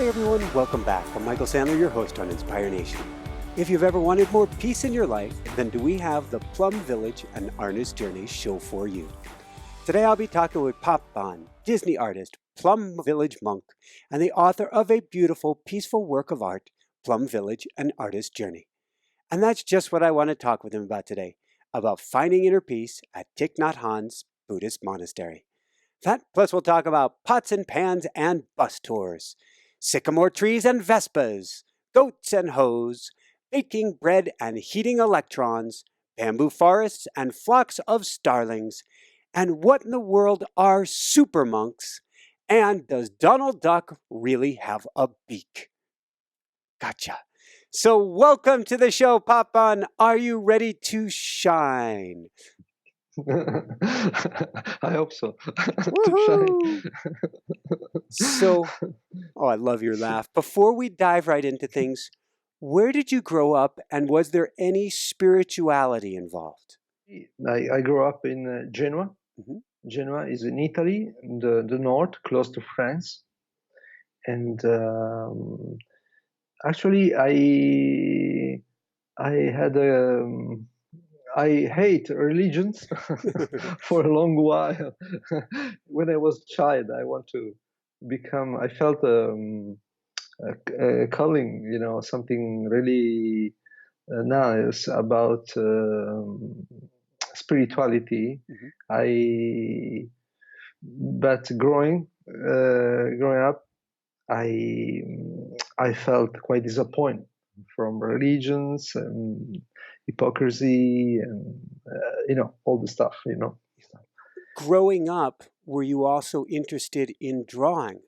Hi everyone, welcome back. I'm Michael Sandler, your host on Inspire Nation. If you've ever wanted more peace in your life, then do we have the Plum Village and Artist Journey show for you. Today I'll be talking with Phap Ban, Disney artist, Plum Village Monk, and the author of a beautiful, peaceful work of art, Plum Village and Artist Journey. And that's just what I want to talk with him about today, about finding inner peace at Thich Nhat Hanh's Buddhist monastery. That plus we'll talk about pots and pans and bus tours, sycamore trees and vespas, goats and hoes, baking bread and heating electrons, bamboo forests and flocks of starlings, and what in the world are super monks, and does Donald Duck really have a beak? Gotcha. So welcome to the show, Phap Ban. Are you ready to shine? I hope so. So, I love your laugh. Before we dive right into things, where did you grow up and was there any spirituality involved? I grew up in Genoa. Mm-hmm. Genoa is in Italy, in the north, close to France. And actually, I hate religions for a long while. When I was a child, I felt a calling, something really nice about spirituality. Mm-hmm. But growing up, I felt quite disappointed from religions and hypocrisy and all the stuff. Growing up, were you also interested in drawing?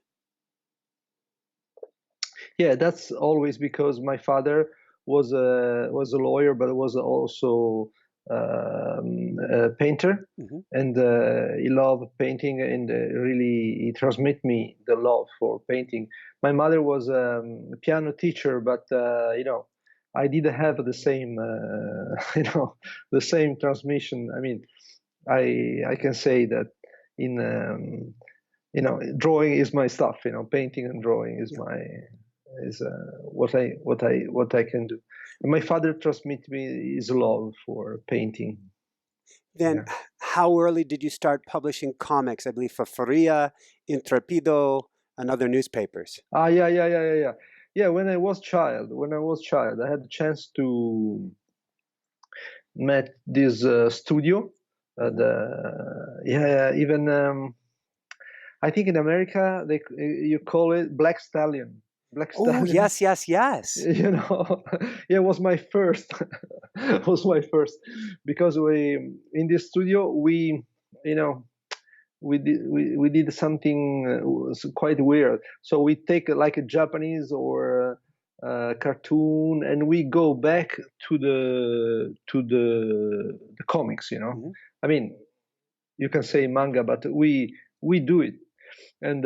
Yeah, that's always because my father was a lawyer, but was also a painter, Mm-hmm. and he loved painting, and really he transmit me the love for painting. My mother was a piano teacher, but I didn't have the same the same transmission. I mean, I can say that in drawing is my stuff. Painting and drawing is my is what I can do. And my father transmit me his love for painting. Then, Yeah. how early did you start publishing comics? I believe for Furia, Intrepido, and other newspapers. Yeah. Yeah, when I was child, I had the chance to met this studio. Even I think in America you call it Black Stallion. Black Oh, Stallion. yes. Yeah, it was my first. Was my first because we in this studio you know we did something quite weird. So we take like a Japanese or cartoon, and we go back to the comics. Mm-hmm. I mean, you can say manga, but we do it, and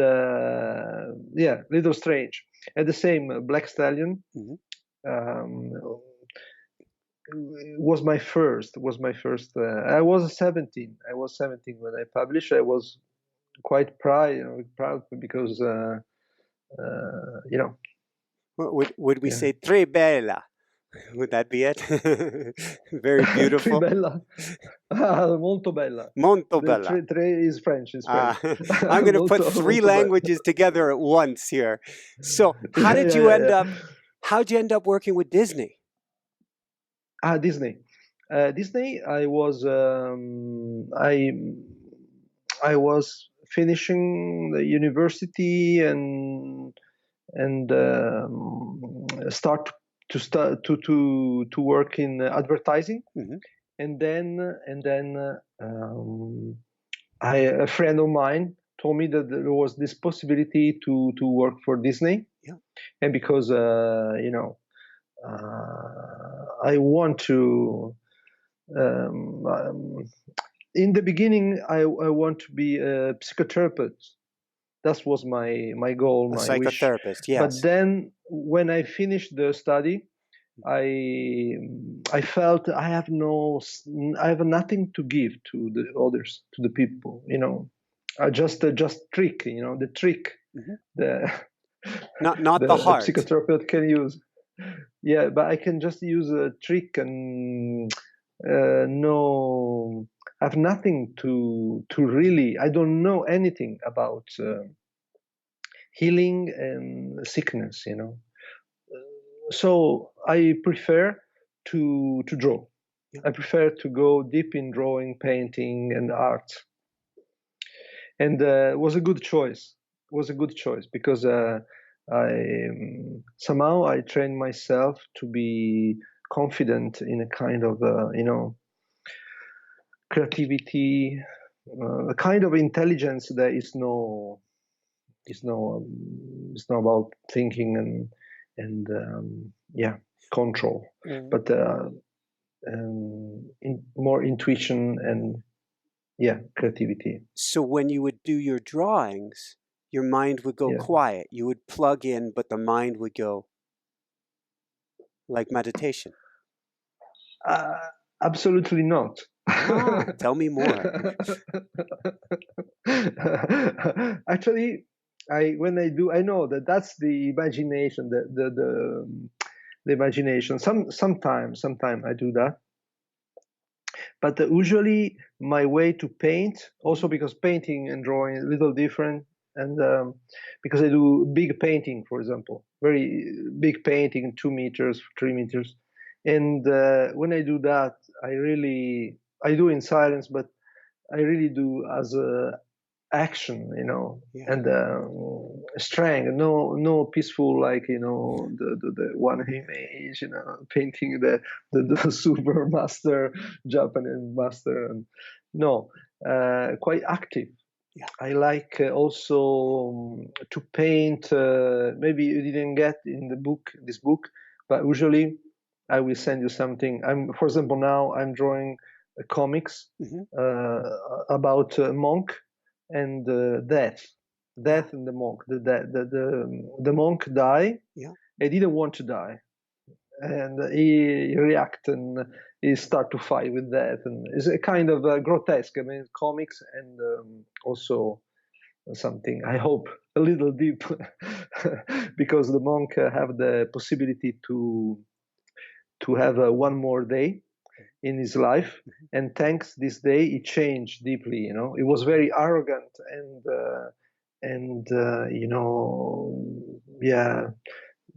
yeah, little strange. At the same, Black Stallion. Mm-hmm. Um, was my first. I was 17. I was 17 when I published. I was quite proud because you know Would we yeah. say tre bella? Would that be it? Very Tre beautiful. bella, molto bella. Molto The bella. tre is French. Is French. I'm going to put molto, three molto bella. languages together at once here. So, Yeah. how'd you end up working with Disney? Disney. Disney. I was finishing the university and start to work in advertising, Mm-hmm. and then a friend of mine told me that there was this possibility to work for Disney. Yeah. And because I want to in the beginning I want to be a psychotherapist. That was my goal, A my wish. psychotherapist, But yes. then when I finished the study, I felt I have nothing to give to the others, to the people. Just trick, the trick, Mm-hmm. the Not the the heart. psychotherapist can use. Yeah, but I can just use a trick and no, I have nothing to really. I don't know anything about healing and sickness. So I prefer to draw. Yeah. I prefer to go deep in drawing, painting, and art. And it was a good choice. It was a good choice because somehow I trained myself to be confident in a kind of creativity, a kind of intelligence that is no about thinking and control, but more intuition and creativity. So when you would do your drawings, your mind would go Yeah. quiet. You would plug in, but the mind would go like meditation. Absolutely not. Tell me more. Actually, I know that's the imagination, the imagination. Sometimes I do that, but usually my way to paint, also because painting and drawing is a little different, and because I do big painting, for example, very big painting, 2 meters, 3 meters, and when I do that, I do in silence, but I really do as a action, and strength. No peaceful, like the one image, painting the super master, Japanese master, and no, quite active. Yeah. I like also to paint. Maybe you didn't get in this book, but usually I will send you something. For example, now I'm drawing comics about a monk and death and the monk. The monk died. Yeah. He didn't want to die, and he react and he start to fight with death, and it's a kind of grotesque. I mean, comics and also something, I hope, a little deep, because the monk have the possibility to have one more day in his life, and thanks this day he changed deeply. He was very arrogant and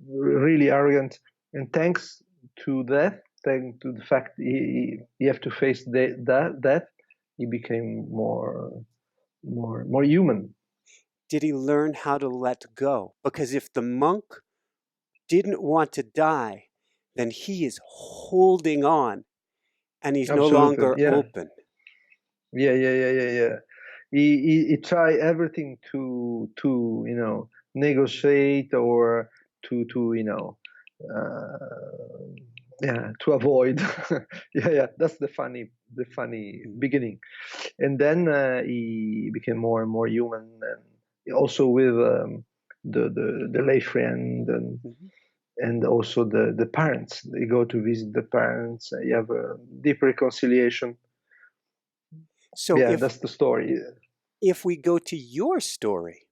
really arrogant, and thanks to that, thanks to the fact he have to face death, he became more human. Did he learn how to let go? Because if the monk didn't want to die, then he is holding on and he's no Absolutely, longer yeah. open. Yeah. He tried everything to negotiate or to to avoid. Yeah. That's the funny beginning, and then he became more and more human, and also with the lay friend and also the parents. They go to visit the parents. You have a deep reconciliation. So that's the story. If we go to your story,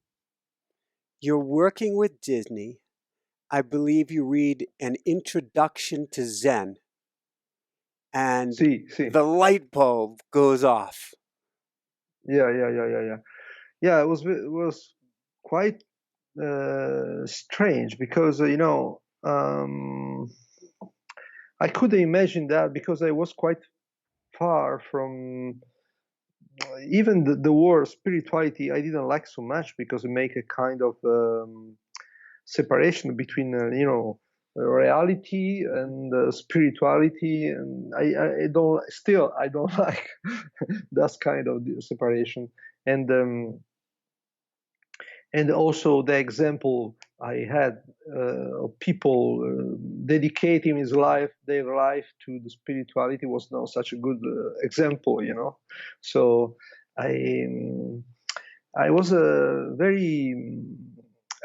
you're working with Disney. I believe you read an introduction to Zen, and the light bulb goes off. Yeah. Yeah, it was quite strange because I couldn't imagine that, because I was quite far from even the word spirituality. I didn't like so much because it make a kind of separation between reality and spirituality, and I don't like that kind of separation, and also the example I had of people dedicating their life to the spirituality was not such a good example, So I was very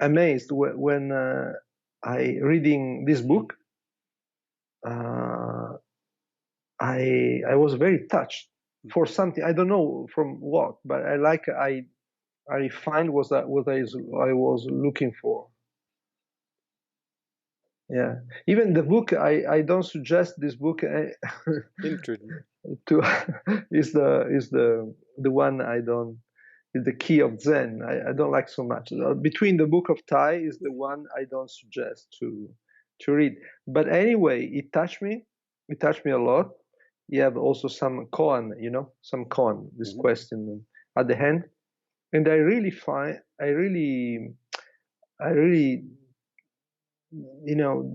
amazed when I reading this book. I was very touched for something. I don't know from what, but I find was that what I was looking for. Yeah, even the book, I don't suggest this book Interesting. to is the one I don't, is the key of Zen. I don't like so much. Between the book of Thai is the one I don't suggest to read. But anyway, it touched me. It touched me a lot. You have also some koan, some koan. This Mm-hmm. question at the end, and I really,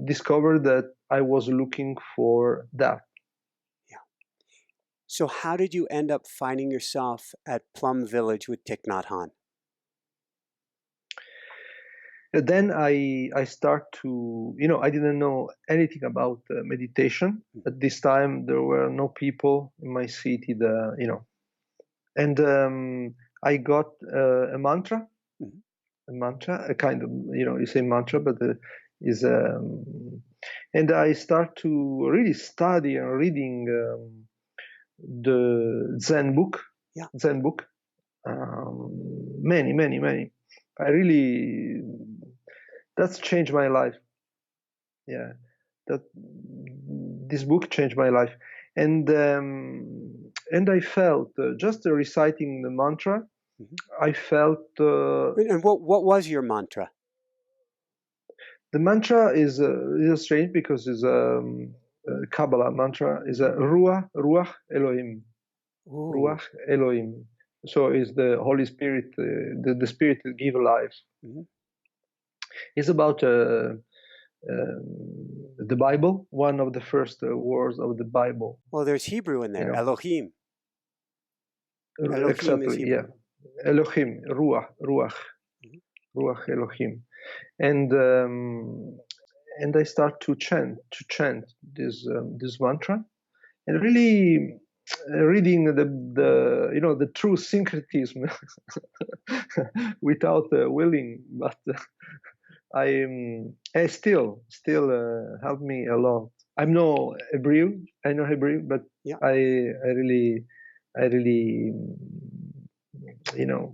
discovered that I was looking for that. Yeah. So how did you end up finding yourself at Plum Village with Thich Nhat Hanh? And then I start to, I didn't know anything about meditation. At this time, there were no people in my city, and I got a mantra, a kind of, you say mantra, but is and I start to really study and reading the Zen book, Yeah. Zen book, many. I really, that's changed my life. Yeah, that this book changed my life, and I felt just reciting the mantra. I felt And what was your mantra? the mantra is strange because it's Kabbalah mantra is a Ruach Elohim. Ooh. Ruach Elohim. So is the Holy Spirit, the Spirit that gives life. Mm-hmm. It's about the Bible, one of the first words of the Bible. Well, there's Hebrew in there, Elohim. Elohim Exactly, is Hebrew. yeah. Elohim, Ruach Elohim. And I start to chant this mantra, and really reading the true syncretism without willing, but I still helped me a lot. I'm no Hebrew, I know Hebrew, but Yeah. I really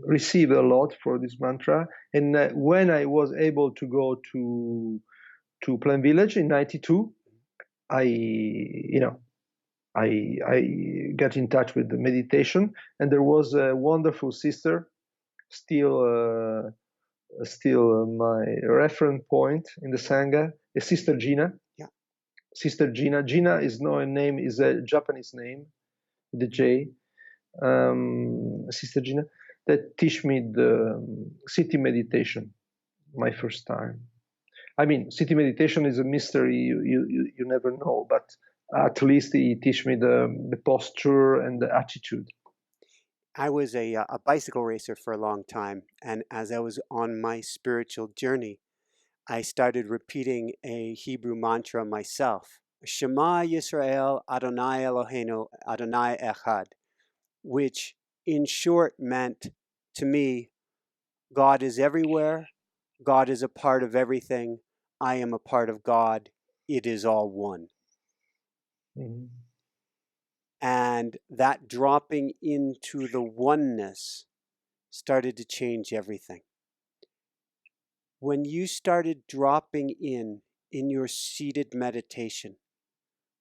received a lot for this mantra. And when I was able to go to Plum Village in '92, I got in touch with the meditation, and there was a wonderful sister, still my reference point in the Sangha, a Sister Gina. Yeah. Sister Gina. Gina is not a name, is a Japanese name, the J. Sister Gina, that teach me the city meditation, my first time. I mean, city meditation is a mystery, you never know, but at least he teach me the posture and the attitude. I was a bicycle racer for a long time, and as I was on my spiritual journey, I started repeating a Hebrew mantra myself. Shema Yisrael Adonai Eloheinu Adonai Echad, which in short meant to me, God is everywhere, God is a part of everything, I am a part of God, it is all one. Mm-hmm. And that dropping into the oneness started to change everything. When you started dropping in your seated meditation,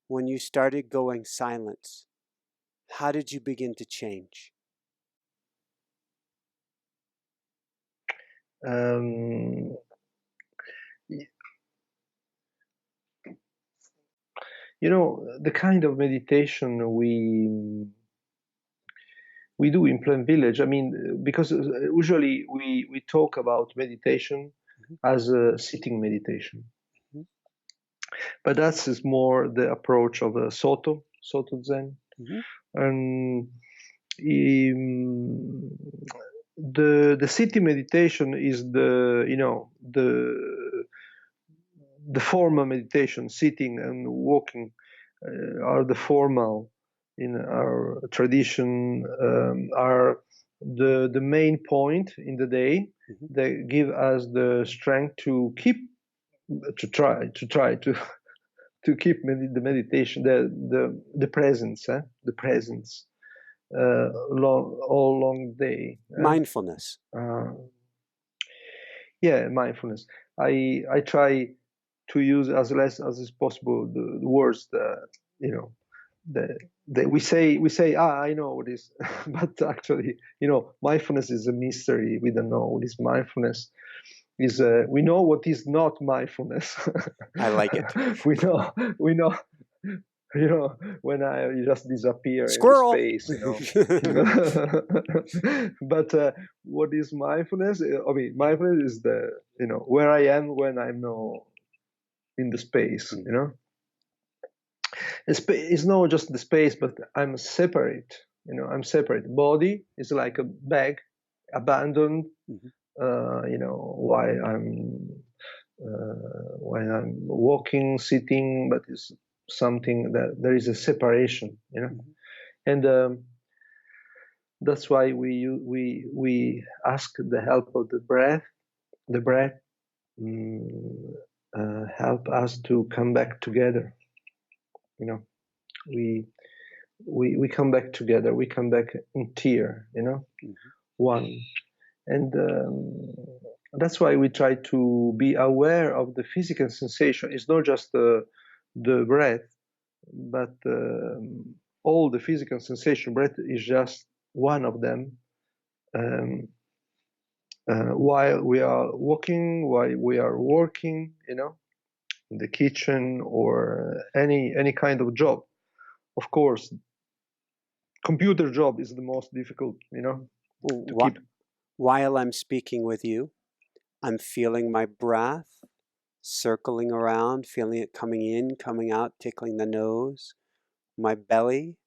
when you started going silence, how did you begin to change? The kind of meditation we do in Plum Village. I mean, because usually we talk about meditation as a sitting meditation, but that's more the approach of a Soto Zen, and the sitting meditation is the formal meditation. Sitting and walking are the formal in our tradition, are the main point in the day. They give us the strength to try to keep the meditation, the presence, the presence, all long day. Mindfulness. Yeah, mindfulness. I try to use as less as is possible the words that, you know, that we say, I know this, but actually, you know, mindfulness is a mystery. We don't know what is mindfulness. Is we know what is not mindfulness. I like it. we know, you know, when I just disappear in the Squirrel. space, you know. But what is mindfulness? I mean, mindfulness is the, you know, where I am when I'm no in the space, you know. It's not just the space, but I'm separate. You know, I'm separate. Body is like a bag, abandoned. You know, while I'm walking, sitting, but it's something that there is a separation. You know, and that's why we ask the help of the breath. The breath help us to come back together. You know, we come back together. We come back in tear. You know, one, and that's why we try to be aware of the physical sensation. It's not just the breath, but all the physical sensation. Breath is just one of them. While we are walking, while we are working, you know, in the kitchen or any kind of job. Of course, computer job is the most difficult, you know, to keep. While I'm speaking with you, I'm feeling my breath circling around, feeling it coming in, coming out, tickling the nose, my belly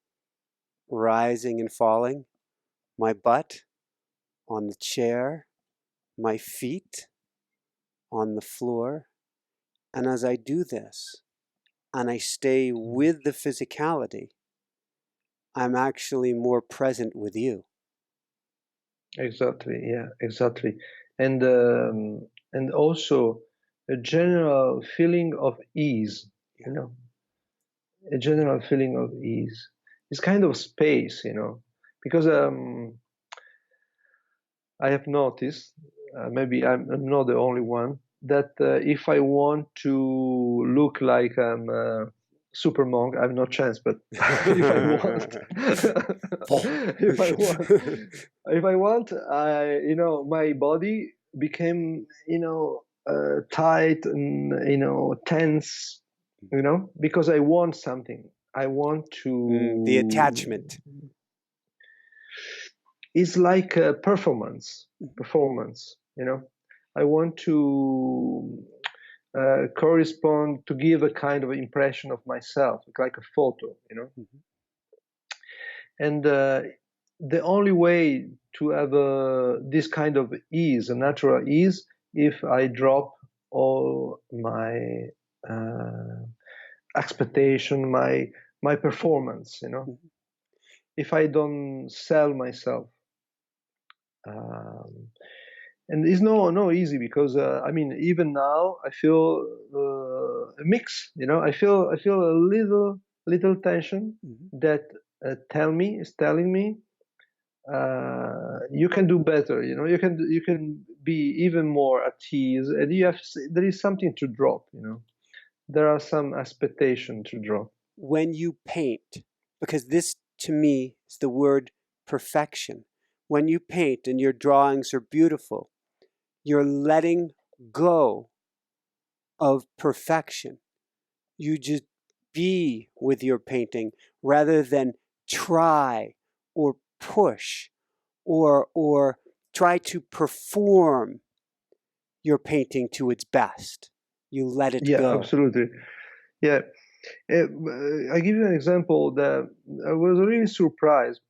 rising and falling, my butt on the chair, my feet on the floor. And as I do this, and I stay with the physicality, I'm actually more present with you. Exactly, yeah, exactly. And also a general feeling of ease, you know, a general feeling of ease. It's kind of space, you know, because I have noticed, maybe I'm not the only one, that if I want to look like I'm a super monk, I have no chance. But if I want, if I want, you know, my body became, you know, tight and, you know, tense, you know, because I want something. I want to. The attachment. It's like a performance, you know. I want to correspond, to give a kind of impression of myself, like a photo, you know. And the only way to have this kind of ease, a natural ease, if I drop all my expectation, my performance, you know. If I don't sell myself. And it's no easy, because I mean, even now I feel a mix, you know. I feel a little tension that is telling me you can do better, you know. You can be even more at ease, and there is something to drop, you know. There are some expectation to drop when you paint, because this to me is the word perfection. When you paint and your drawings are beautiful, you're letting go of perfection. You just be with your painting rather than try or push or try to perform your painting to its best. You let it go. Yeah, absolutely. Yeah. I give you an example that I was really surprised.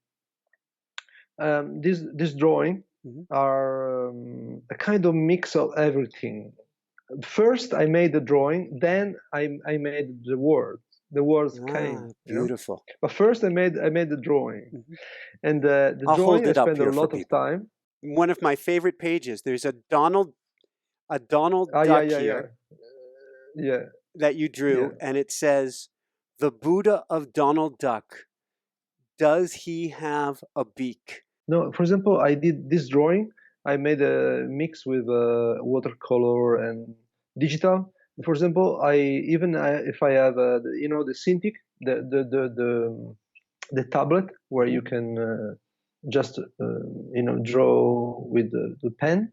This drawing are a kind of mix of everything. First, I made the drawing, then I made the words. The words came. Beautiful. You know? But first, I made the drawing, and the I'll drawing hold it I up spent a here lot for of people. time. One of my favorite pages. There's a Donald Duck here. Yeah. That you drew, and it says, "The Buddha of Donald Duck. Does he have a beak?" No, for example, I did this drawing. I made a mix with watercolor and digital. For example, if I have the Cintiq, the tablet where you can just draw with the pen,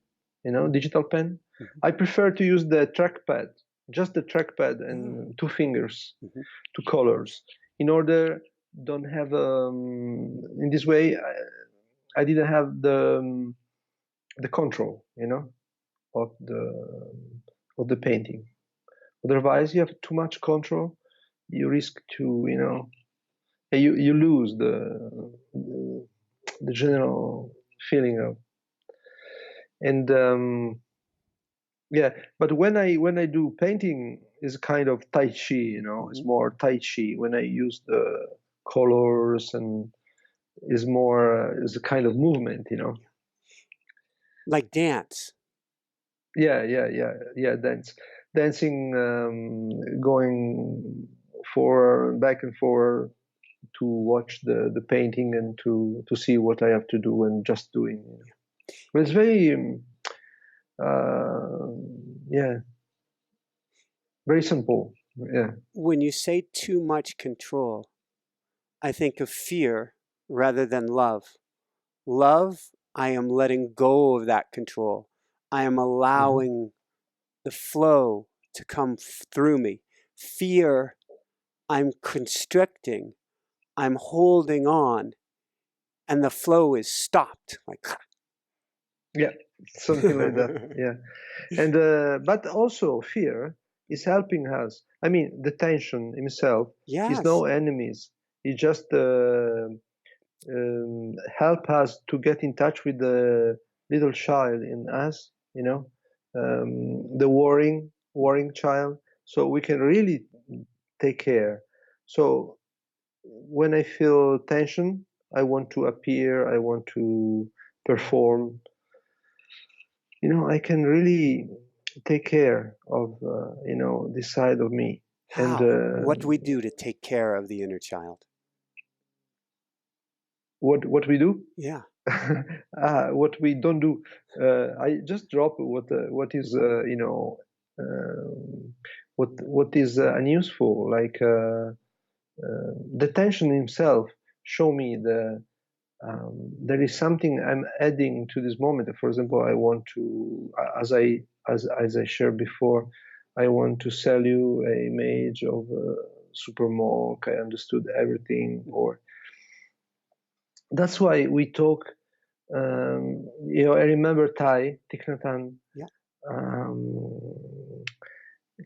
digital pen. I prefer to use the trackpad, just the trackpad and two fingers, two colors, in order don't have in this way I didn't have the control, of the painting. Otherwise, you have too much control. You risk to, you lose the general feeling of. And yeah, but when I do painting, is kind of tai chi, it's more tai chi when I use the colors, and is a kind of movement, like dance. Yeah, dancing, going back and forth to watch the painting and to see what I have to do and just doing. But it's very very simple. Yeah. When you say too much control, I think of fear rather than love. Love, I am letting go of that control. I am allowing the flow to come through me. Fear, I'm constricting, I'm holding on, and the flow is stopped. Like, yeah, something like that. Yeah. And but also fear is helping us. I mean, the tension himself is no enemies. He just help us to get in touch with the little child in us, the worrying child, so we can really take care. So when I feel tension, I want to appear, I want to perform, I can really take care of this side of me. How? And what do we do to take care of the inner child? What we do? Yeah. What we don't do. I just drop what is what is unuseful, like the tension himself. Show me there is something I'm adding to this moment. For example, I want to, as I shared before, I want to sell you an image of a super monk. I understood everything, or that's why we talk. I remember Thich Nhat Hanh,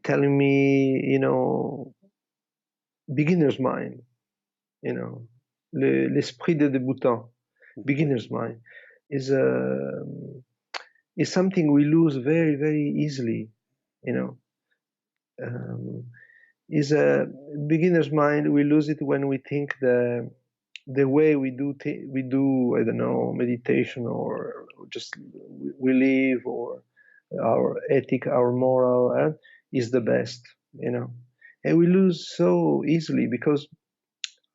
telling me, beginner's mind, l'esprit de débutant, beginner's mind is something we lose very, very easily, is a beginner's mind. We lose it when we think the way we do I don't know, meditation, or just we live, or our ethic, our moral is the best, and we lose so easily, because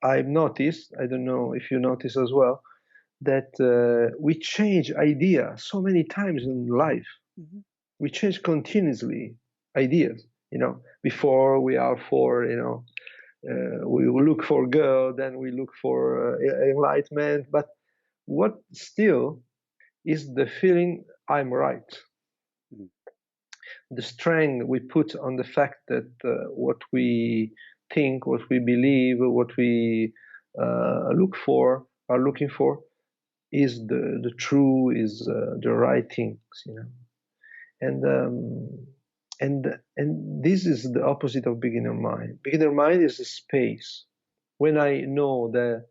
I've noticed, I don't know if you notice as well, that we change idea so many times in life. We change continuously ideas, before we are for, we look for girl, then we look for enlightenment, but what still is the feeling I'm right. The strength we put on the fact that what we think, what we believe, what we are looking for, is the true, is the right things, and this is the opposite of beginner mind. Beginner mind is a space. When I know that,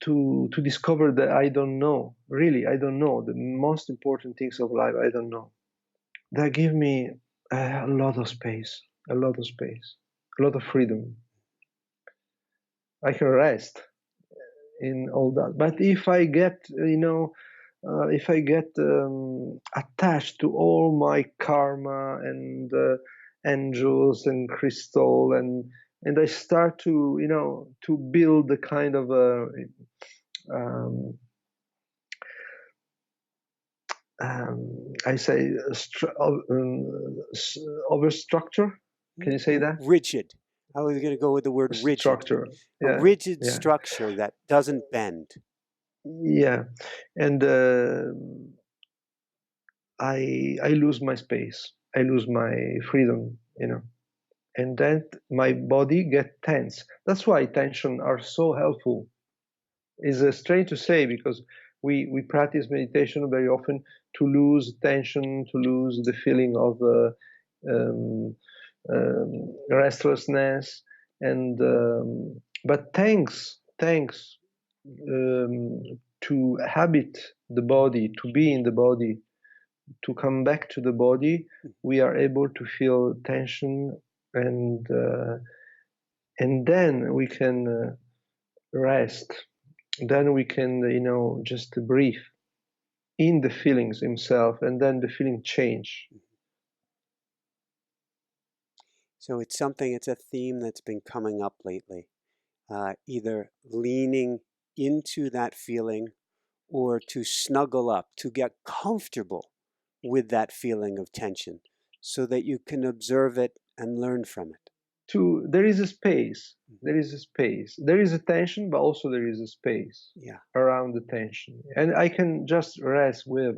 to discover that I don't know, really, I don't know the most important things of life. I don't know. That give me a lot of space, a lot of space, a lot of freedom. I can rest in all that. But if I get, attached to all my karma and angels and crystal, and I start to, to build a kind of I say overstructure. Can you say that? Rigid. I was going to go with the word rigid. Structure. A Yeah. rigid structure that doesn't bend. Yeah, and I lose my space. I lose my freedom. And then my body get tense. That's why tension are so helpful. It's strange to say because we practice meditation very often to lose tension, to lose the feeling of restlessness, and but thanks to habit the body, to be in the body, to come back to the body, we are able to feel tension, and then we can rest. Then we can, just breathe in the feelings himself, and then the feeling change. So it's a theme that's been coming up lately. Either leaning into that feeling or to snuggle up, to get comfortable with that feeling of tension so that you can observe it and learn from it. There is a space. There is a space. There is a tension, but also there is a space around the tension. And I can just rest with.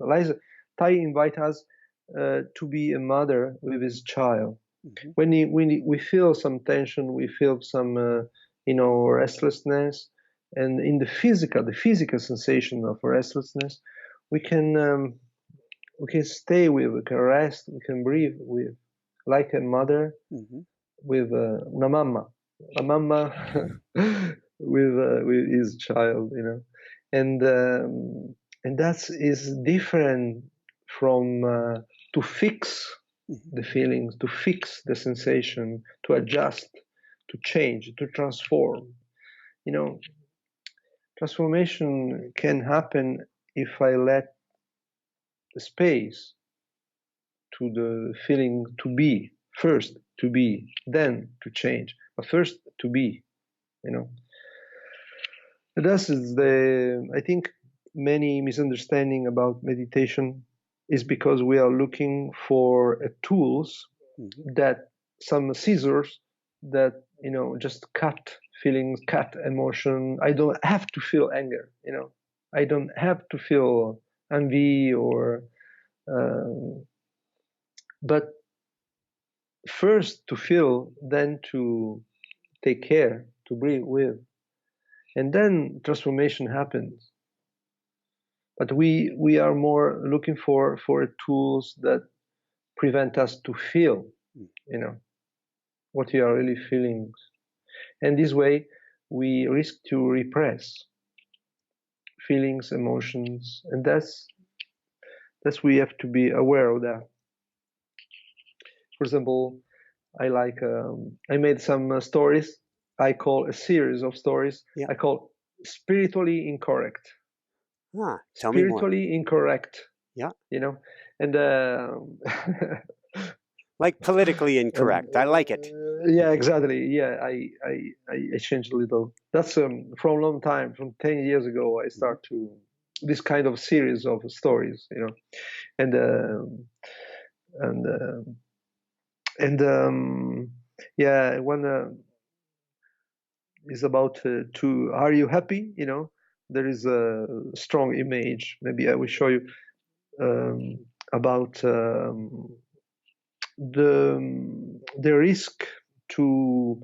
Thai invite us to be a mother with his child. When we feel some tension, we feel some restlessness, and in the physical sensation of restlessness, we can stay with, we can rest, we can breathe with, like a mother with a mama with his child, and that is different from to fix the feelings, to fix the sensation, to adjust, to change, to transform. Transformation can happen if I let the space to the feeling to be, first to be, then to change, but first to be. This is I think many misunderstanding about meditation is because we are looking for tools that some scissors that just cut feelings, cut emotion. I don't have to feel anger, I don't have to feel envy or but first to feel, then to take care, to breathe with, and then transformation happens. But we are more looking for tools that prevent us to feel, what we are really feeling, and this way we risk to repress feelings, emotions, and that's we have to be aware of that. For example, I made some stories. I call a series of stories. I call spiritually incorrect. Tell me more. Spiritually incorrect. Yeah. And like politically incorrect. I like it. Yeah, exactly. Yeah, I changed a little. That's from a long time, from 10 years ago. I start to this kind of series of stories, and one is about to are you happy? There is a strong image. Maybe I will show you about the risk to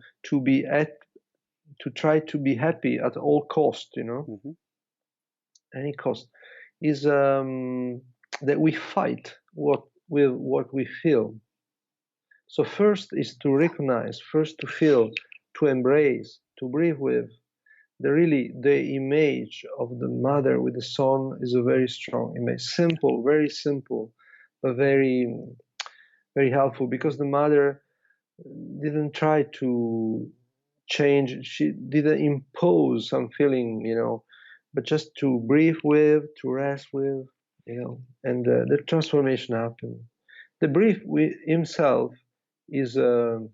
try to be happy at all cost. Any cost is that we fight with what we feel. So first is to recognize, first to feel, to embrace, to breathe with. The image of the mother with the son is a very strong image. Simple, very simple, but very, very helpful, because the mother didn't try to change. She didn't impose some feeling, but just to breathe with, to rest with, and the transformation happened. The breathe with himself is, how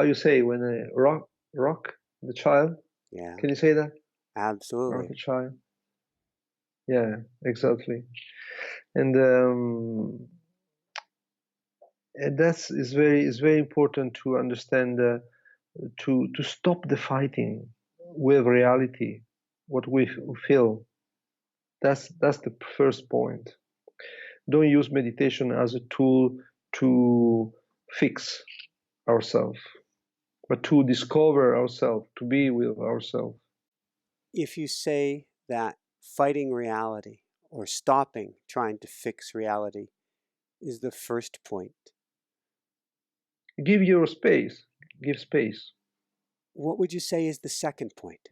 you say when a rock the child. Yeah. Can you say that? Absolutely. Rock the child. Yeah, exactly. And that's is very important to understand, to stop the fighting with reality, what we feel. That's the first point. Don't use meditation as a tool to fix ourselves, but to discover ourselves, to be with ourselves. If you say that fighting reality or stopping trying to fix reality is the first point, Give your space. Give space. what would you say is the second point?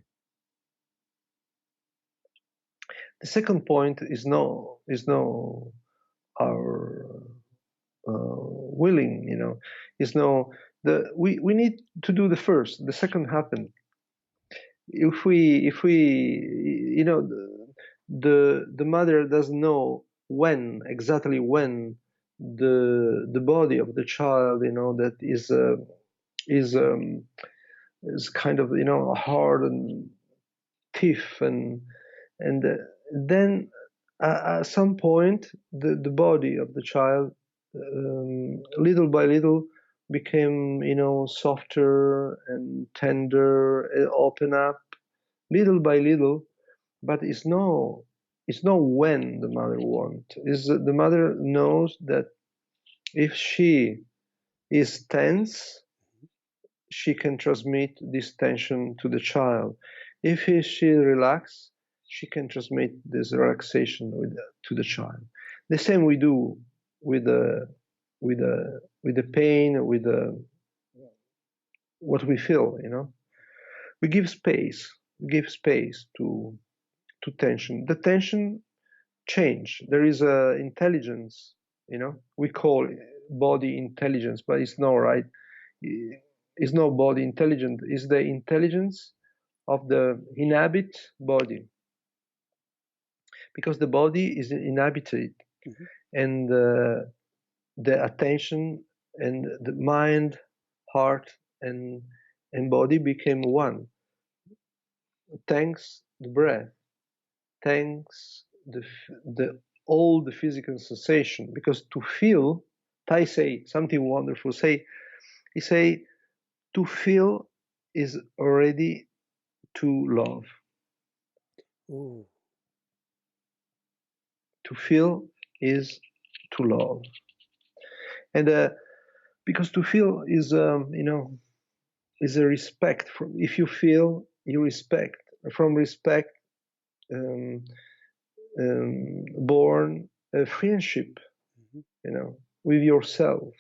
The second point is no our willing, is no the we need to do the first. The second happen. If we the mother doesn't know when exactly when the body of the child, that is is kind of hard and stiff, and then at some point the body of the child, little by little, became softer and tender, open up little by little. But it's no when the mother wants, is the mother knows that if she is tense, she can transmit this tension to the child. If she relax, she can transmit this relaxation to the child. The same we do with the with the pain, with the what we feel. We give space. We give space to tension. The tension change. There is a intelligence. We call it body intelligence, but it's not right. Is no body intelligent, is the intelligence of the inhabit body, because the body is inhabited, Mm-hmm. and the attention and the mind, heart, and body became one, thanks the breath, thanks the all the physical sensation. Because to feel, Tai say something wonderful, he say to feel is already to love. Ooh. To feel is to love. And because to feel is is a respect. From if you feel, you respect. From respect, um, born a friendship, with yourself.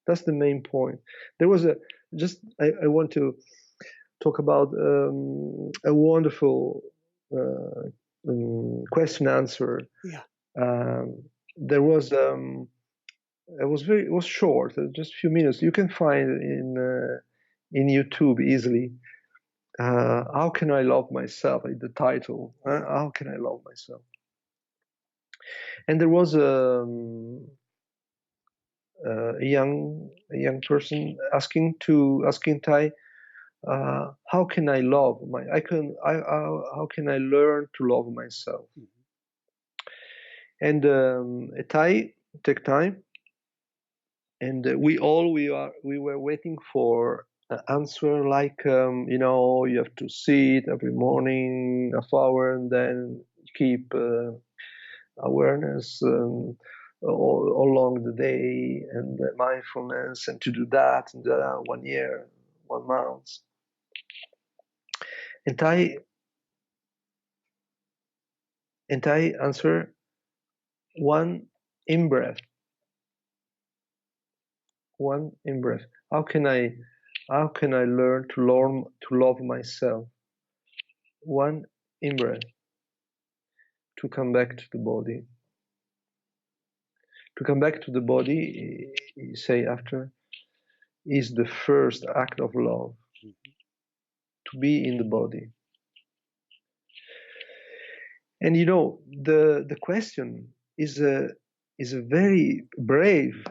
That's the main point. There was a just I want to talk about a wonderful question answer. Yeah. There was it was short, just a few minutes. You can find it in YouTube easily. How can I love myself? The title. How can I love myself? And there was a young person asking Tai, how can I love how can I learn to love myself? Mm-hmm. And Tai take time, and we were waiting for an answer like, you have to sit every morning half hour, and then keep awareness all along the day, and mindfulness, and to do that in 1 year, 1 month. And I answer one in breath, one in breath. How can I learn to love myself? One in breath, to come back to the body. To come back to the body, you say after, is the first act of love. Mm-hmm. To be in the body. And the question is a very brave,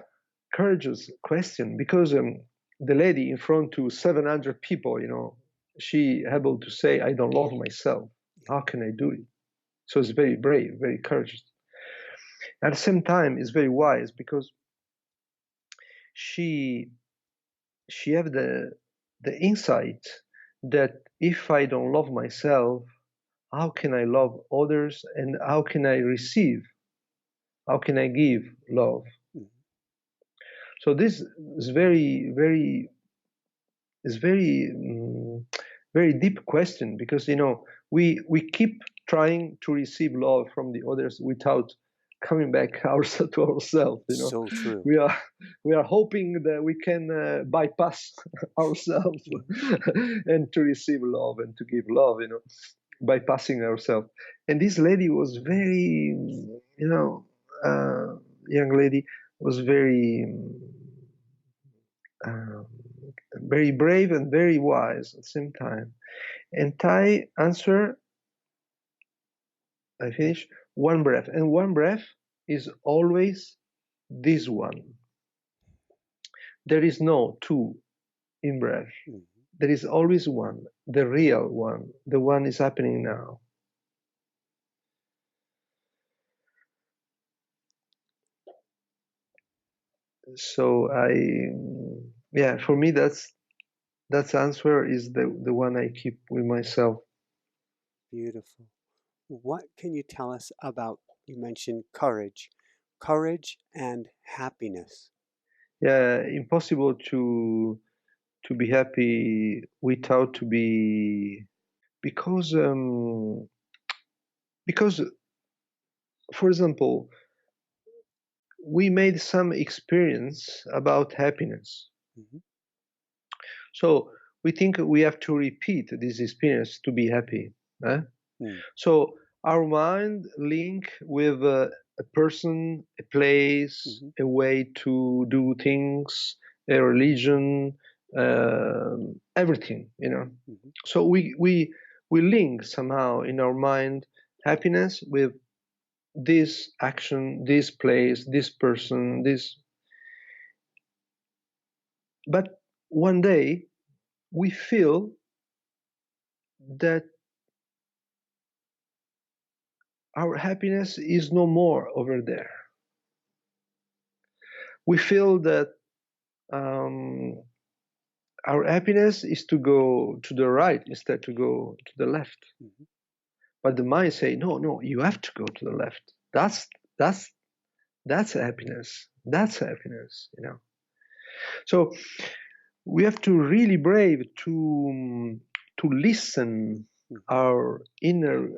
courageous question, because the lady in front to 700 people, she able to say, I don't love myself. How can I do it? So it's very brave, very courageous. At the same time, it's very wise because she have the insight that if I don't love myself, how can I love others, and how can I receive? How can I give love? Mhm. So this is very, very, is very, very deep question, because we keep trying to receive love from the others without coming back to ourselves. So true. We are hoping that we can bypass ourselves and to receive love and to give love. Bypassing ourselves. And this lady was very, young lady was very, um, very brave and very wise at the same time. And Thai answer, I finish, one breath. And one breath is always this one. There is no two in breath. Mhm. There is always one, the real one. The one is happening now. So for me, that's answer is the one I keep with myself. Beautiful. What can you tell us about, you mentioned courage and happiness? Yeah, impossible to be happy without to be, because for example, we made some experience about happiness, Mhm. so we think we have to repeat this experience to be happy. Eh? Mm. So our mind link with a person, a place, Mhm. a way to do things, a religion, everything. Mhm. So we link somehow in our mind happiness with this action, this place, this person, this. But one day we feel that our happiness is no more over there. We feel that um, our happiness is to go to the right instead to go to the left. Mhm. But the mind say, no, no, you have to go to the left. That's that's happiness. That's happiness. So we have to really brave to listen Mhm. our inner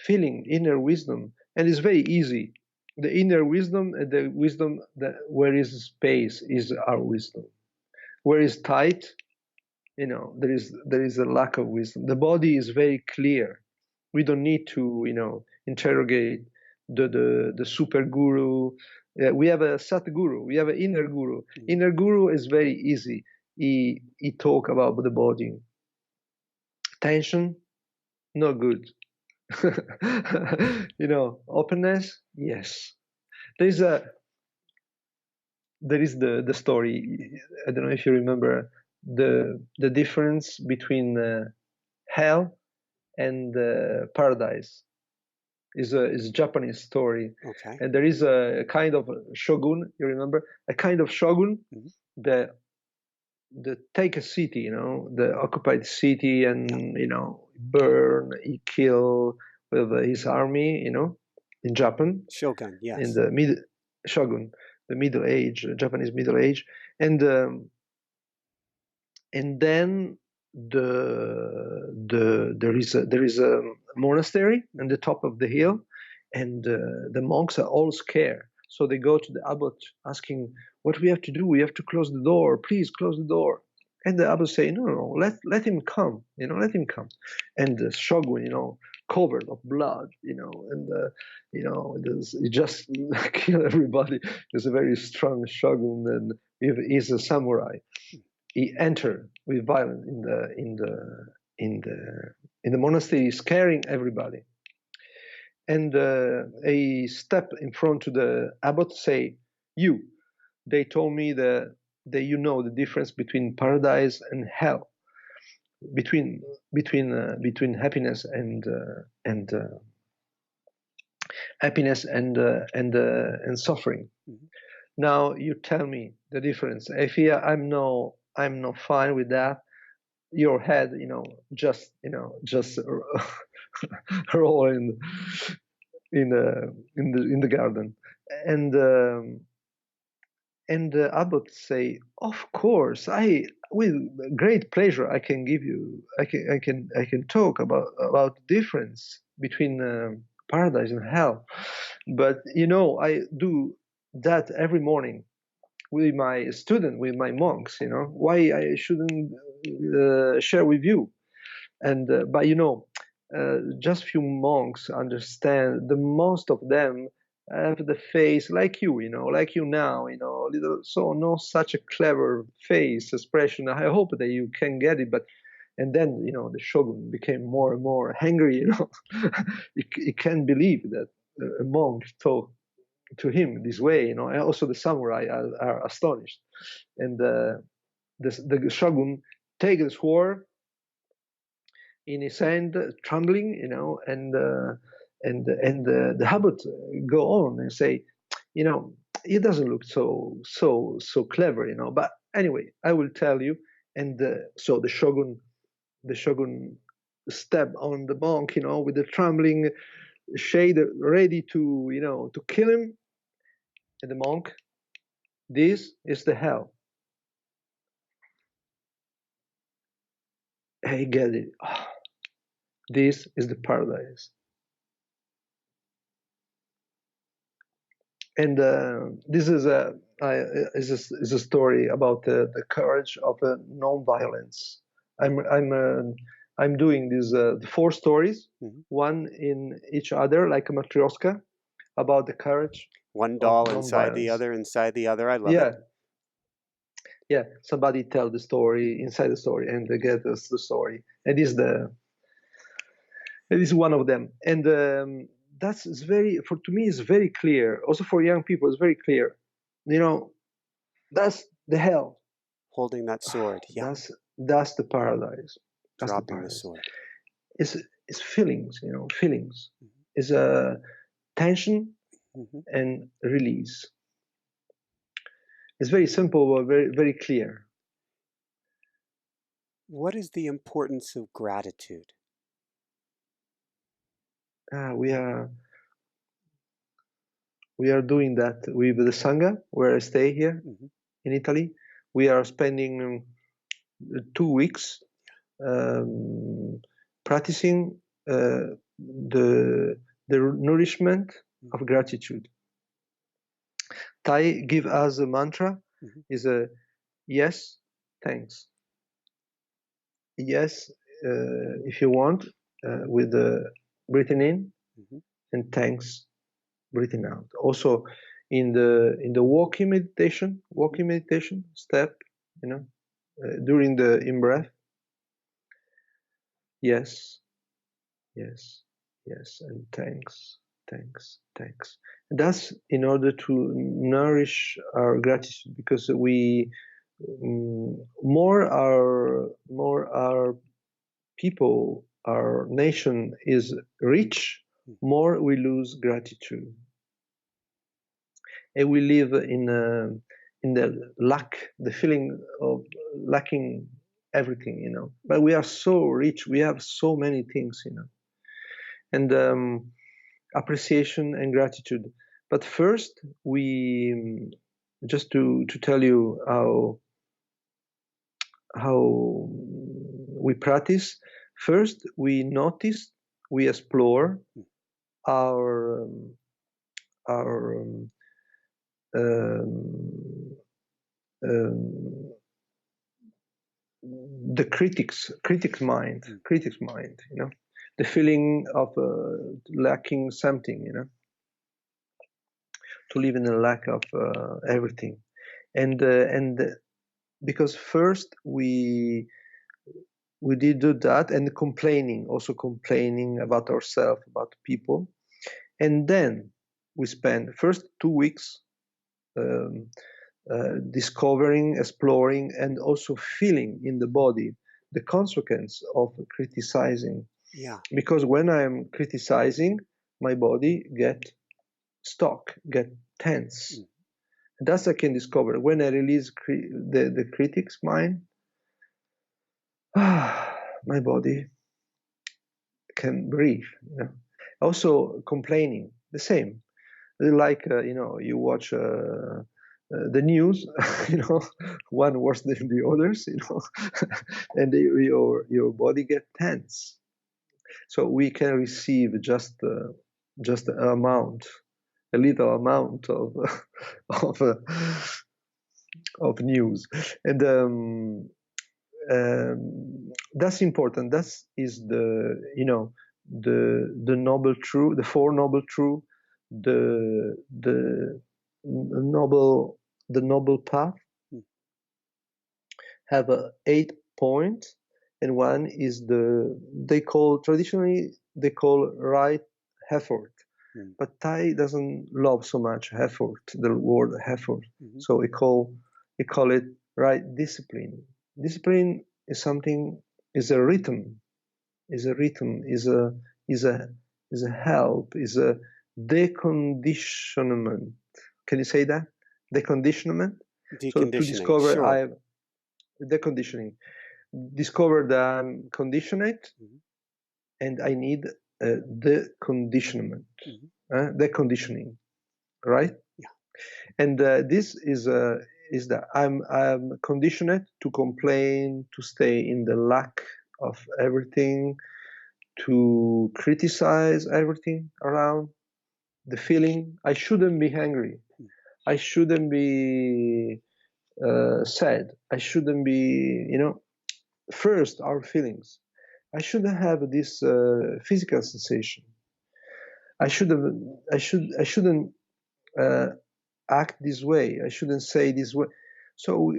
feeling, inner wisdom, and it's very easy. The inner wisdom and the wisdom that where is space is our wisdom. Where is tight, there is a lack of wisdom. The body is very clear. We don't need to interrogate the super guru. We have a sat guru, we have an inner guru. Mhm. Inner guru is very easy. He talk about the body. Tension, no good. Openness, yes. There's a there is the story. I don't know if you remember the difference between hell and paradise. Is a Japanese story, Okay. and there is a kind of shogun. You remember a kind of shogun Mhm. that take a city, the occupied city, Yeah. and burn, he kill with his army, in Japan, Shogun, in yes. the mid shogun, the Middle Age, Japanese Middle Age, and then there is a monastery on the top of the hill, and the monks are all scared, so they go to the abbot asking, what we have to do, we have to close the door, please close the door. And the abbot say, no, no, no, let him come, let him come. And the shogun, covered of blood, and he just kill everybody. He's a very strong shogun, and he's a samurai. He entered with violence in the monastery, scaring everybody. And a step in front to the abbot say, "You." They told me that you know the difference between paradise and hell, between happiness and happiness and suffering. Mm-hmm. Now you tell me the difference. If I'm not fine with that, your head, just roll in the garden, and I would say, of course, with great pleasure I can give you, I can talk about the difference between paradise and hell, but I do that every morning with my student, with my monks. Why I shouldn't share with you? And but just few monks understand. The most of them have the face like you, like you now, little, so no such a clever face expression. I hope that you can get it, but and then the shogun became more and more angry. He can't believe that a monk talked to him this way. And also the samurai are astonished, and the shogun take the sword in his hand, trembling, and the abbot go on and say, it doesn't look so clever, but anyway, I will tell you. And so the shogun step on the monk, with the trembling shade, ready to kill him. And the monk, this is the hell. I get it. Oh, this is the paradise. And this is a story about the courage of non-violence. I'm doing these the 4 stories, Mm-hmm. one in each other, like a matryoshka, about the courage. One doll inside the other, I love it. Yeah, somebody tell the story inside the story, and they get us the story. It is one of them. And that's to me is very clear. Also for young people, it's very clear. That's the hell. Holding that sword, yeah. That's the paradise. That's dropping the sword. It's feelings, feelings. Mm-hmm. It's tension mm-hmm. and release. It's very simple, but very, very clear. What is the importance of gratitude? We are doing that with the Sangha, where I stay here mm-hmm. in Italy. We are spending 2 weeks practicing the nourishment of gratitude. Thai give us a mantra mm-hmm. is a yes, thanks. Yes, if you want, with the breathing in mm-hmm. and thanks breathing out. Also in the walking meditation step, during the in-breath, yes, yes, yes, and thanks. And that's in order to nourish our gratitude, because we more our people, our nation is rich, more we lose gratitude, and we live in the lack, the feeling of lacking everything, but we are so rich, we have so many things, and appreciation and gratitude. But first, we just to tell you how we practice. First, we notice, we explore our the critic's mind, the feeling of lacking something, to live in a lack of everything, and because first we did do that, and complaining about ourselves, about people, and then we spend first 2 weeks discovering, exploring, and also feeling in the body the consequence of criticizing. Yeah. Because when I am criticizing, my body get stuck, get tense. And that's I can discover when I release the critic's mind. My body can breathe. You know? Also complaining, the same. Like you watch the news, one worse than the others, and your body get tense. So we can receive just an amount, a little amount of of news, and that's important. That is the noble truth, the four noble truth, the noble path have 8 points, and one is traditionally they call right effort. But Thai doesn't love so much effort, the word effort. So we call it right discipline. Discipline is something, is a rhythm, is a help, is a deconditionment. Can you say that? Deconditionment? So to discover, sure. Deconditioning. Discover that I'm conditioned, and I need deconditionment, deconditioning, right? Yeah. And this is that I'm conditioned to complain, to stay in the lack of everything, to criticize everything around. The feeling I shouldn't be angry, I shouldn't be sad, I shouldn't be, first our feelings. I shouldn't have this physical sensation. I shouldn't act this way. I shouldn't say this way. So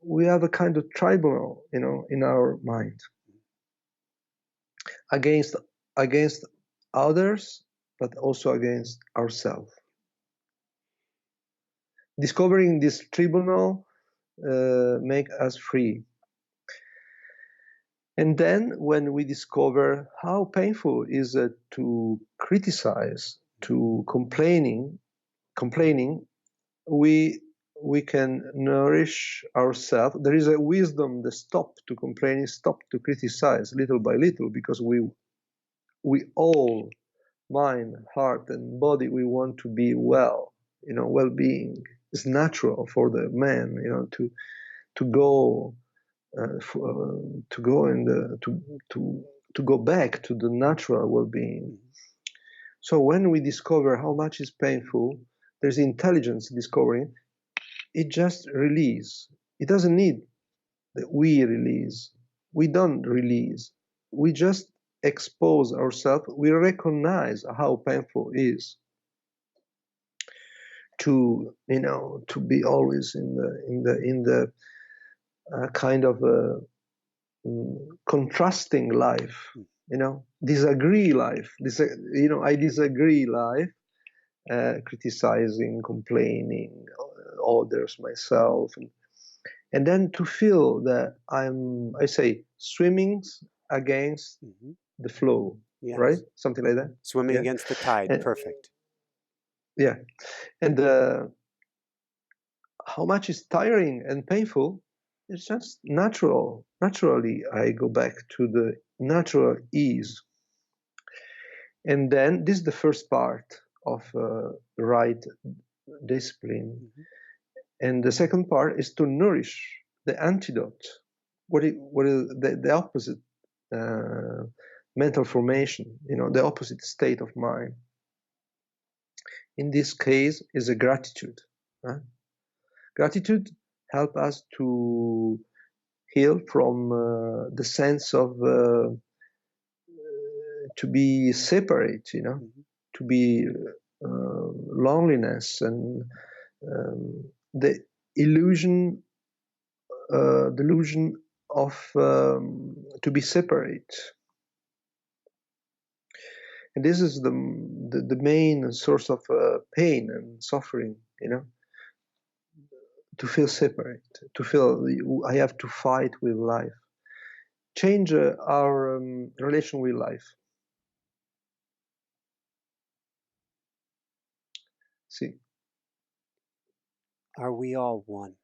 we have a kind of tribunal, in our mind against others, but also against ourselves. Discovering this tribunal make us free. And then when we discover how painful is it to criticize, to complaining, we can nourish ourselves. There is a wisdom, the stop to complaining, stop to criticize, little by little, because we all, mind, heart, and body, we want to be well. Well-being is natural for the man. To go back to the natural well-being. So when we discover how much is painful, there's intelligence discovering. It just release. It doesn't need that we release. We don't release. We just expose ourselves. We recognize how painful it is to be always in the kind of contrasting life, disagree life. I disagree life, criticizing, complaining, others, myself, and then to feel that I say swimming against the flow, yes. Right? Something like that. Swimming against the tide. Perfect. Yeah, and how much is tiring and painful? It's just natural. Naturally, I go back to the natural ease. And then this is the first part of right discipline. And the second part is to nourish the antidote. What is the opposite mental formation, the opposite state of mind. In this case is a gratitude. Gratitude helps us to heal from the sense of to be separate, to be loneliness and the delusion of to be separate. And this is the main source of pain and suffering, to feel separate, to feel I have to fight with life. Change our relation with life. See, Are we all one?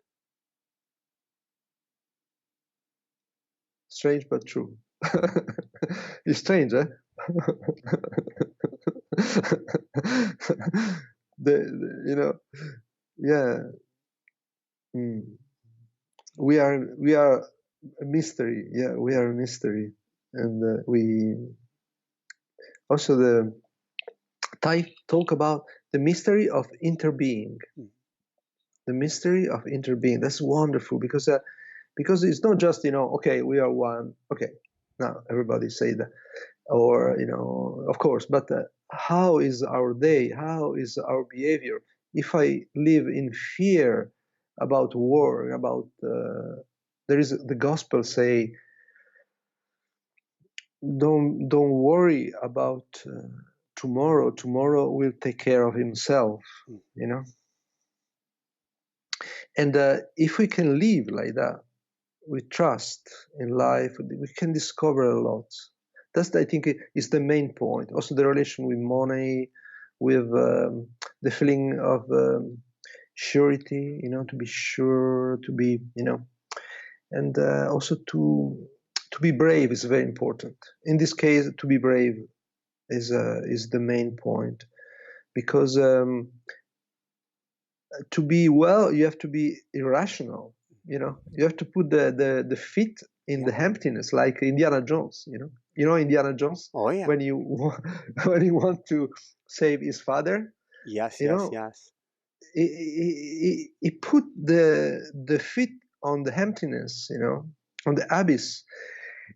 strange but true. It's strange, eh? You know, yeah. Mm. We are a mystery. Yeah, we are a mystery, and we also the Thai talk about the mystery of interbeing. Mm. The mystery of interbeing. That's wonderful because it's not just okay, we are one. Okay, now everybody say that, or of course, but how is our day? How is our behavior? If I live in fear about war, about there is the gospel say, don't worry about tomorrow. Tomorrow will take care of himself. Mm. And if we can live like that, with trust in life, we can discover a lot. That's, I think, is the main point. Also, the relation with money, with the feeling of surety, to be sure, to be, and also to be brave is very important. In this case, to be brave is the main point, because to be well, you have to be irrational. You have to put the feet in the emptiness, like Indiana Jones. Indiana Jones, Oh yeah. when you when he want to save his father, Yes, you yes, know yes. he put the feet on the emptiness, on the abyss,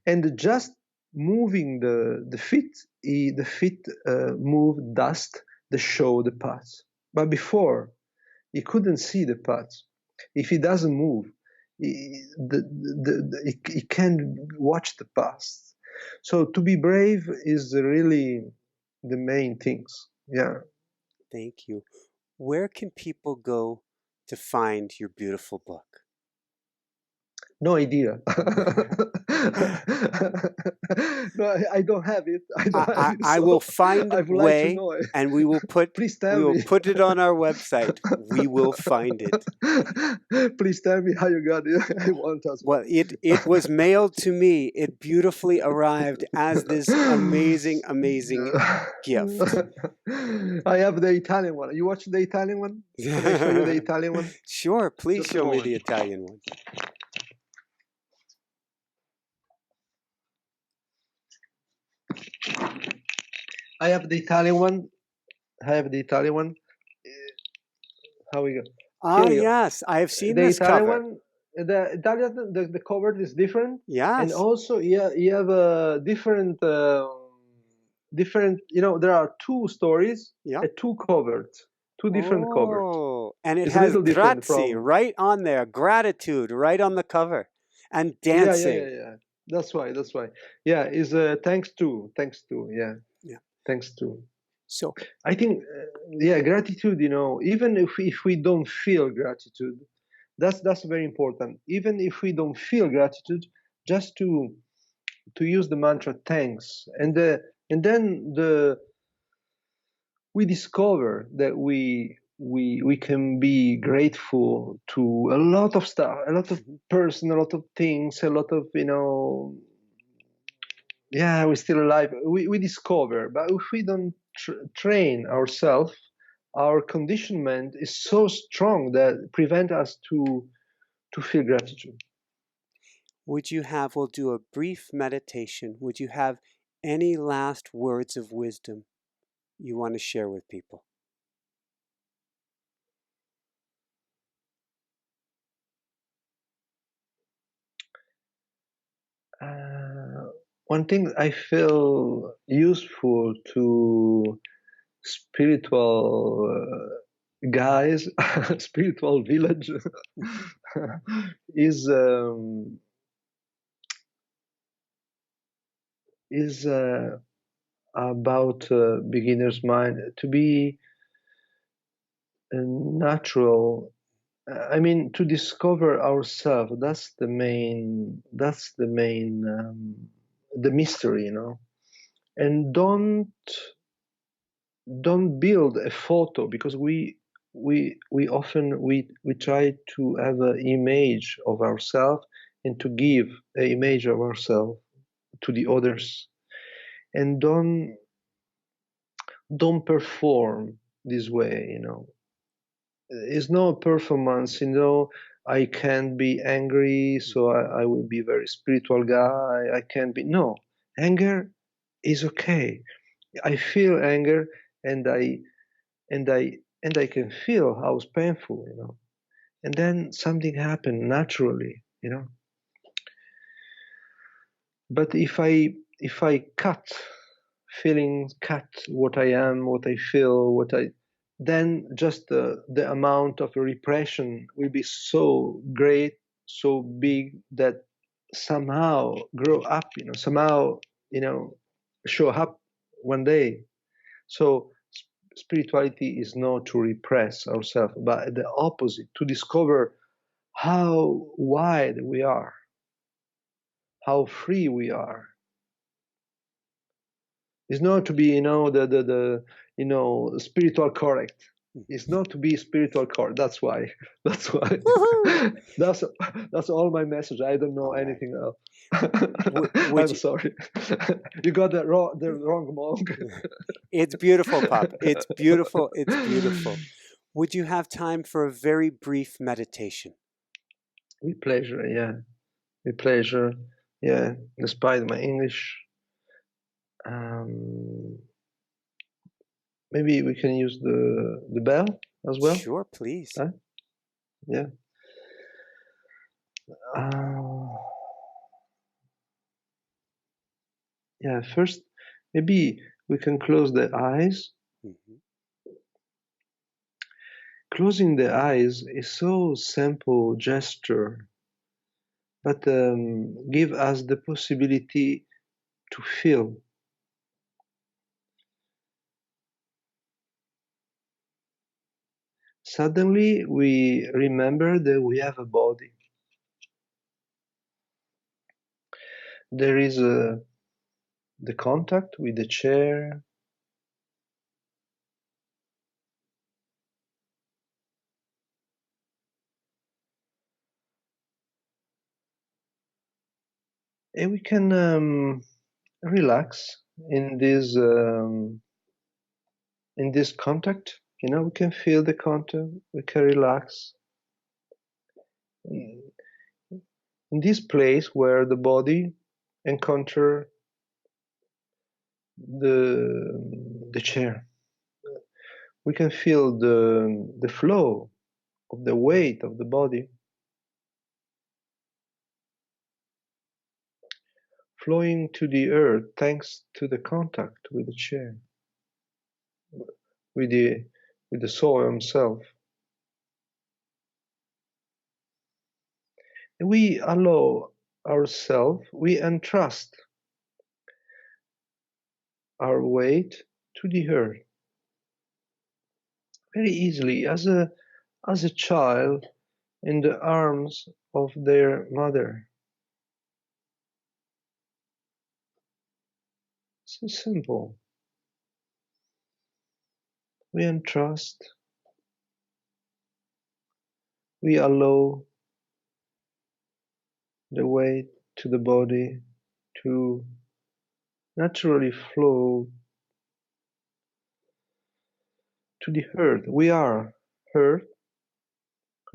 and just moving the feet, the feet move dust, the show the path. But before, he couldn't see the path. If he doesn't move, he can't watch the past. So to be brave is really the main things. Yeah. Thank you. Where can people go to find your beautiful book? No idea. No, I don't have it. I don't have it. I So will find I a would like to way, know it. and we will Please tell me. put it on our website. We will find it. Please tell me how you got it. I want as well. Well, it was mailed to me. It beautifully arrived as this amazing, amazing gift. I have the Italian one. You watch the Italian one? Can I show you the Italian one? Sure, please Just a show me moment. the Italian one. I have the Italian one. I have the Italian one. How we go? Here Ah, we go. yes, I have seen The this Italian cover. one, the Italian, the cover is different, and Yes. also you have a different, different. There are two stories, Yeah. two covers, two different covers. Oh, and it It's a has little different grazie from. right on there, gratitude right on the cover, and Yeah, dancing. yeah. That's why. That's why. Yeah, is thanks to, Yeah, Yeah. thanks to. So, I think, yeah, gratitude. Even if we don't feel gratitude, that's very important. Even if we don't feel gratitude, just to use the mantra thanks, and then we discover that we can be grateful to a lot of stuff, a lot of person, a lot of things, a lot of yeah, we're still alive. We discover, but if we don't train ourselves, our conditionment is so strong that prevent us to feel gratitude. we'll do a brief meditation. Would you have any last words of wisdom you want to share with people? One thing I feel useful to spiritual guys, spiritual village, is is about beginner's mind to be natural. I mean, to discover ourselves. That's the main. That's the main. The mystery, and don't build a photo, because we often we try to have an image of ourselves and to give an image of ourselves to the others, and don't perform this way, you know. It's no performance, you know. I can't be angry, so I will be very spiritual guy. I can't be, no. Anger is okay. I feel anger, and I can feel how it's painful, you know. And then something happened naturally, you know. But if I cut feelings, cut what I am, what I feel, then just the amount of repression will be so great, so big, that somehow grow up, you know, somehow, you know, show up one day. So spirituality is not to repress ourselves, but the opposite, to discover how wide we are, how free we are. It's not to be, you know, the you know, spiritual correct. It's not to be spiritual correct. That's why. That's why. that's that's all my message. I don't know All right. anything else. Would I'm you? sorry. You got the wrong monk. It's beautiful, Pop. It's beautiful. It's beautiful. Would you have time for a very brief meditation? With pleasure, yeah. With pleasure, yeah. Despite my English, um, maybe we can use the bell as well. Sure, please. Huh? Yeah. Uh, yeah. First, maybe we can close the eyes. Mhm. Closing the eyes is so simple gesture, but give us the possibility to feel. Suddenly, we remember that we have a body. There is the contact with the chair. And we can relax in this contact. You know, we can feel the contact. We can relax in this place where the body encounter the chair. We can feel the flow of the weight of the body flowing to the earth thanks to the contact with the chair, with the soil himself. We allow ourselves, we entrust our weight to the earth very easily, as a child in the arms of their mother. So simple. We entrust, we allow the weight to the body to naturally flow to the earth. We are earth,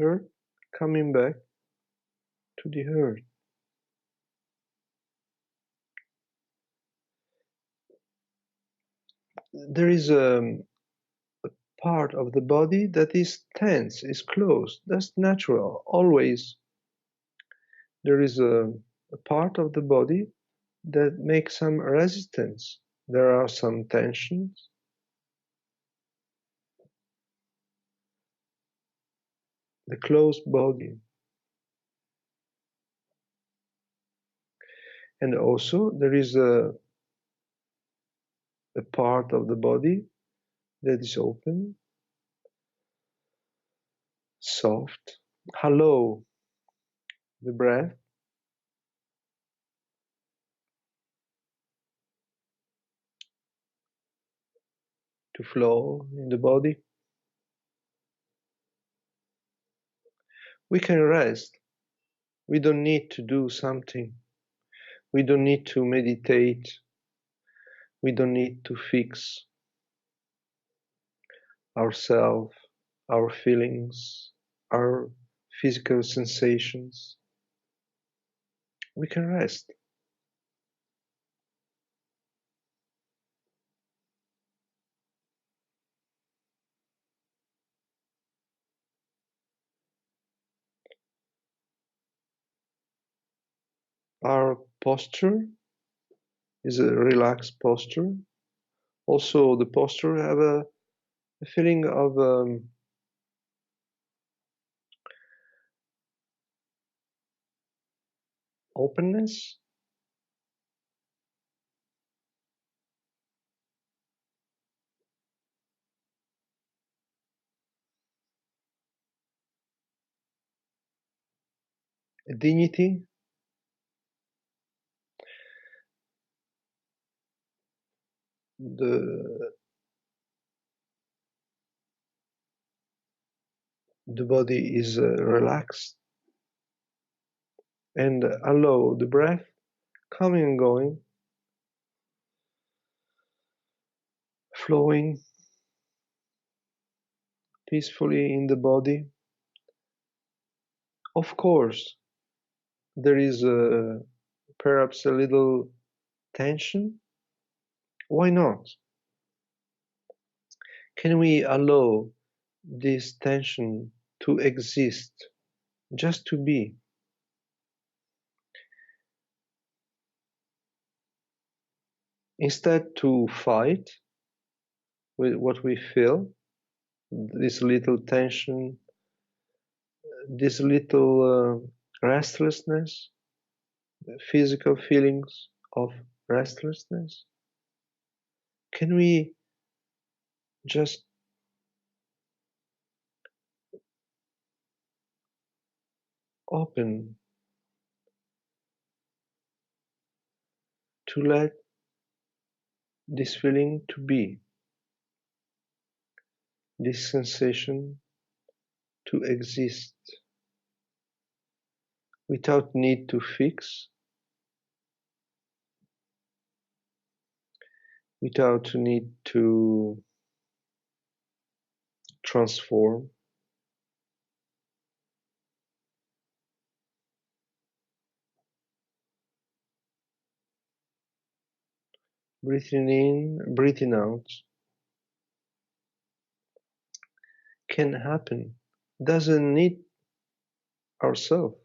earth coming back to the earth. There is a part of the body that is tense, is closed. That's natural. Always there is a part of the body that makes some resistance. There are some tensions. The closed body. And also there is a part of the body that is open, soft. Allow the breath to flow in the body. We can rest. We don't need to do something. We don't need to meditate. We don't need to fix ourselves, our feelings, our physical sensations. We can rest. Our posture is a relaxed posture. Also, the posture have a feeling of openness, a dignity. The body is relaxed, and allow the breath coming and going, flowing peacefully in the body. Of course, there is perhaps a little tension. Why not? Can we allow this tension to exist, just to be? Instead to fight with what we feel, this little tension, this little restlessness, physical feelings of restlessness, can we just open to let this feeling to be, this sensation to exist, without need to fix, without need to transform? Breathing in, breathing out can happen. Doesn't need ourselves.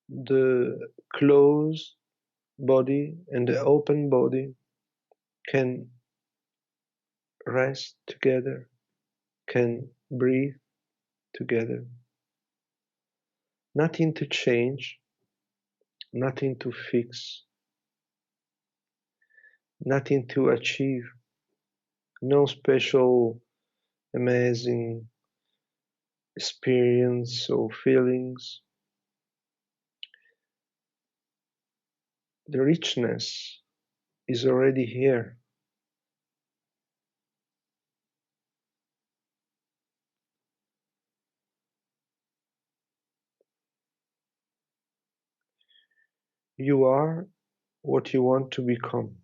The closed body and the open body can rest together, can breathe together. Nothing to change, nothing to fix, nothing to achieve, no special amazing experience or feelings. The richness is already here. You are what you want to become.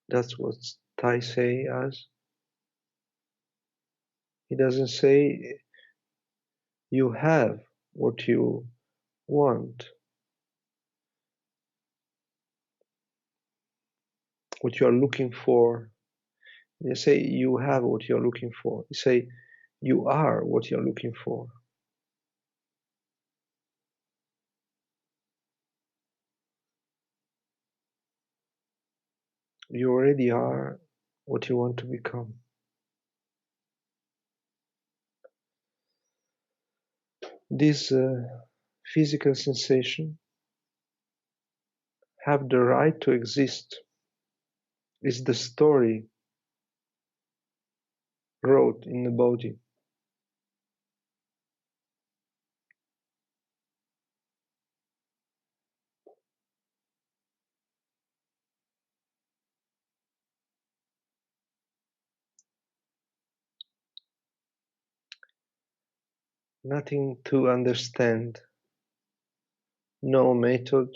That's what Thai say as. He doesn't say you have what you want, what you are looking for. He doesn't say you have what you are looking for. He say you are what you are looking for. You already are what you want to become. This physical sensation have the right to exist. Is the story wrote in the body. nothing to understand, no method,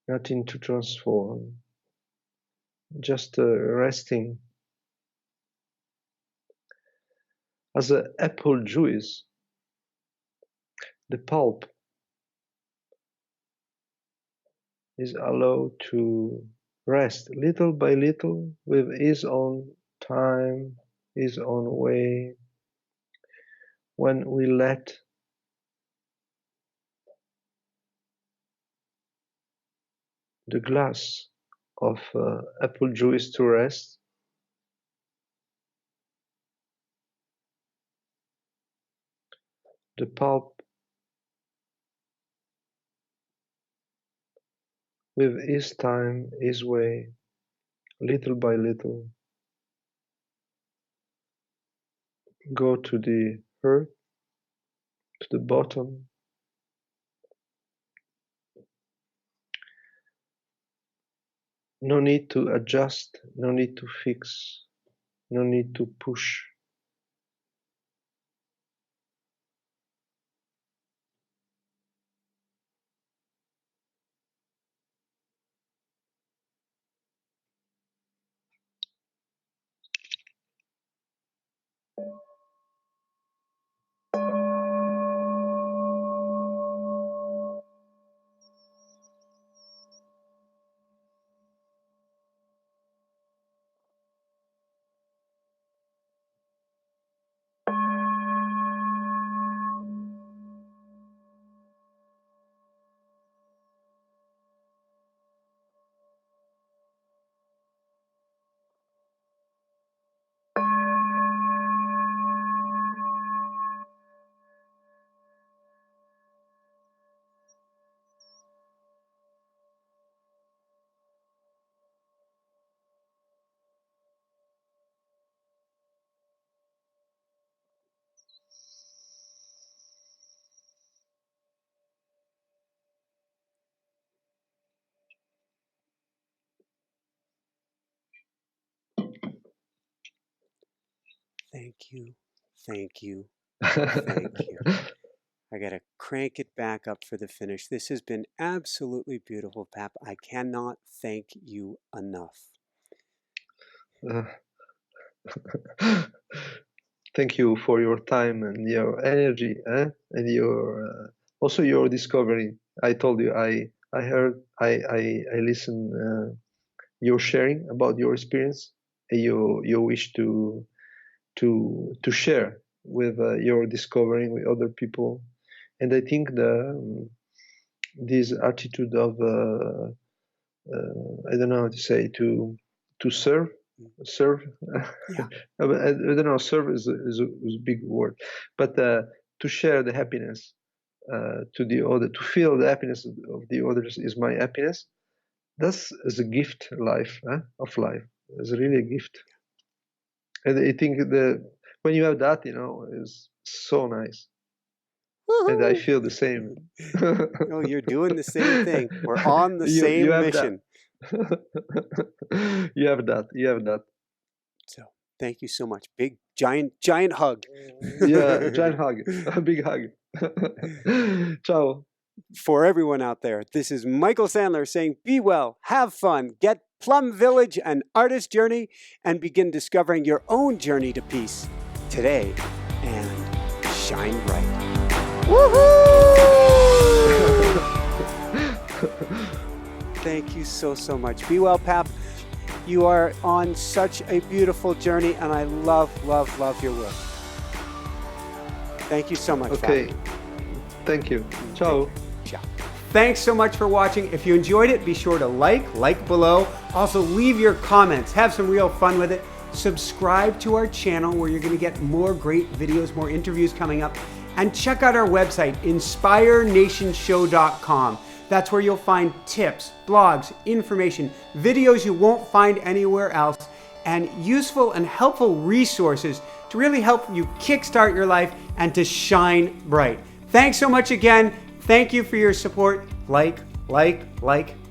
nothing to transform, just resting. As an apple juice, the pulp is allowed to rest little by little with his own time, his own way. When we let the glass of apple juice to rest, the pulp with his time, his way, little by little, go to the earth, to the bottom. No need to adjust, no need to fix, no need to push. Thank you. Thank you. Thank you. I got to crank it back up for the finish. This has been absolutely beautiful, Phap. I cannot thank you enough. Thank you for your time and your energy, and your also your discovery. I told you, I heard, I listened your sharing about your experience, your wish to share with your discovering with other people, and I think this attitude of I don't know how to say, to serve. Yeah. I don't know, serve is a big word, but to share the happiness to the other, to feel the happiness of the others is my happiness. That's is a gift, life of life. It's really a gift, and I think when you have that, is so nice, and I feel the same. Oh, you're doing the same thing. We're on the you same have mission. that. You have that. You have that. So thank you so much. Big, giant hug. Yeah, giant hug. A big hug. Ciao. For everyone out there, this is Michael Sandler saying, be well, have fun, get Plum Village an artist journey, and begin discovering your own journey to peace today, and shine bright. Woohoo! Thank you so much. Be well, Phap. You are on such a beautiful journey, and I love your work. Thank you so much, Okay. Phap. Thank you. Ciao. Ciao. Thanks so much for watching. If you enjoyed it, be sure to like below. Also, leave your comments. Have some real fun with it. Subscribe to our channel where you're going to get more great videos, more interviews coming up. And check out our website, inspirenationshow.com. That's where you'll find tips, blogs, information, videos you won't find anywhere else, and useful and helpful resources to really help you kickstart your life and to shine bright. Thanks so much again. Thank you for your support. Like,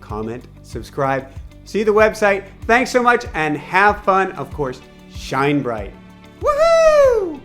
comment, subscribe. See the website. Thanks so much and have fun. Of course, shine bright. Woohoo!